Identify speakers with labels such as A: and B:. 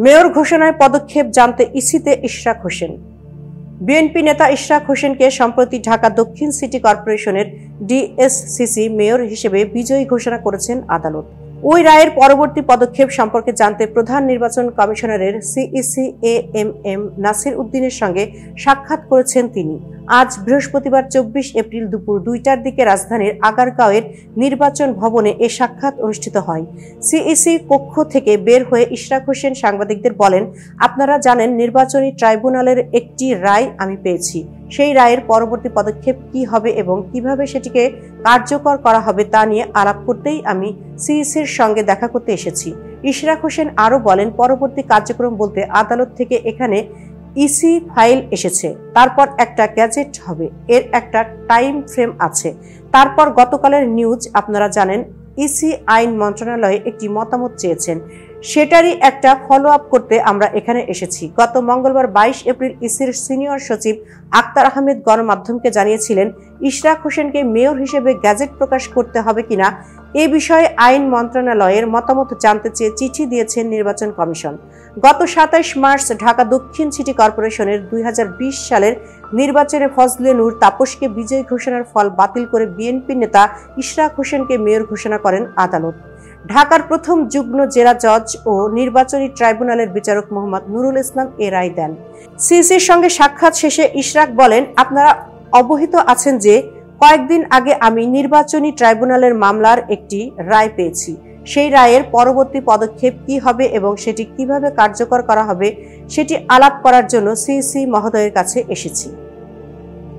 A: Mayor ঘোষণায় পদক্ষেপ জানতে ইসিতে ইশরাক হোসেন। বিএনপি নেতা ইশরাক হোসেনকে সম্প্রতি ঢাকা দক্ষিণ সিটি কর্পোরেশনের ডিএসসিসি মেয়র হিসেবে বিজয়ী ঘোষণা করেছেন আদালত। ওই রায়ের পরবর্তী পদক্ষেপ সম্পর্কে জানতে প্রধান নির্বাচন কমিশনারের সিইসি এএমএম নাসির উদ্দিনের সঙ্গে সাক্ষাৎ করেছেন তিনি। আজ বৃহস্পতিবার 24 এপ্রিল দুপুর 2টার দিকে রাজধানীর আগারগাঁওয়ের নির্বাচন ভবনে এ সাক্ষাৎ অনুষ্ঠিত হয়। সিইসি কক্ষ থেকে বের হয়ে ইশরাক হোসেন সাংবাদিকদের বলেন, আপনারা জানেন নির্বাচনী ট্রাইব্যুনালের একটি রায় আমি পেয়েছি। সেই রায়ের পরবর্তী পদক্ষেপ কি হবে এবং কিভাবে সেটিকে কার্যকর করা হবে তা নিয়ে আলাপ করতেই আমি সিইসির সঙ্গে দেখা করতে এসেছি। ইশরাক হোসেন আরও বলেন, পরবর্তী কার্যক্রম বলতে আদালত থেকে এখানে ইসি ফাইল এসেছে, তারপর একটা গ্যাজেট হবে, এর একটা টাইম ফ্রেম আছে। তারপর গতকালের নিউজ আপনারা জানেন, ইসি আইন মন্ত্রণালয়ে একটি মতামত চেয়েছেন, সেটারই একটা ফলো আপ করতে আমরা এখানে এসেছি। গত মঙ্গলবার 22 এপ্রিল ইসির সিনিয়র সচিব আক্তার আহমেদ গণমাধ্যমকে জানিয়েছিলেন, ইশরাক হোসেনকে মেয়র হিসেবে গ্যাজেট প্রকাশ করতে হবে কিনা এ বিষয়ে আইন মন্ত্রণালয়ের মতামত জানতে চেয়ে চিঠি দিয়েছেন নির্বাচন কমিশন। গত 27 মার্চ ঢাকা দক্ষিণ সিটি কর্পোরেশনের 2020 সালের নির্বাচনে ফজলে নূর তাপসকে বিজয়ী ঘোষণার ফল বাতিল করে বিএনপি নেতা ইশরাক হোসেনকে মেয়র ঘোষণা করেন আদালত। ঢাকার প্রথম যুগ্ম জেলা জজ ও নির্বাচনী ট্রাইব্যুনালের বিচারক মোহাম্মদ নুরুল ইসলাম এ রায় দেন। সিইসির সঙ্গে সাক্ষাৎ শেষে ইশরাক বলেন, আপনারা অবহিত আছেন যে কয়েকদিন আগে আমি নির্বাচনী ট্রাইব্যুনালের মামলার একটি রায় পেয়েছি। সেই রায়ের পরবর্তী পদক্ষেপ কি হবে এবং সেটি কিভাবে কার্যকর করা হবে সেটি আলাপ করার জন্য সিইসি মহোদয়ের কাছে এসেছি।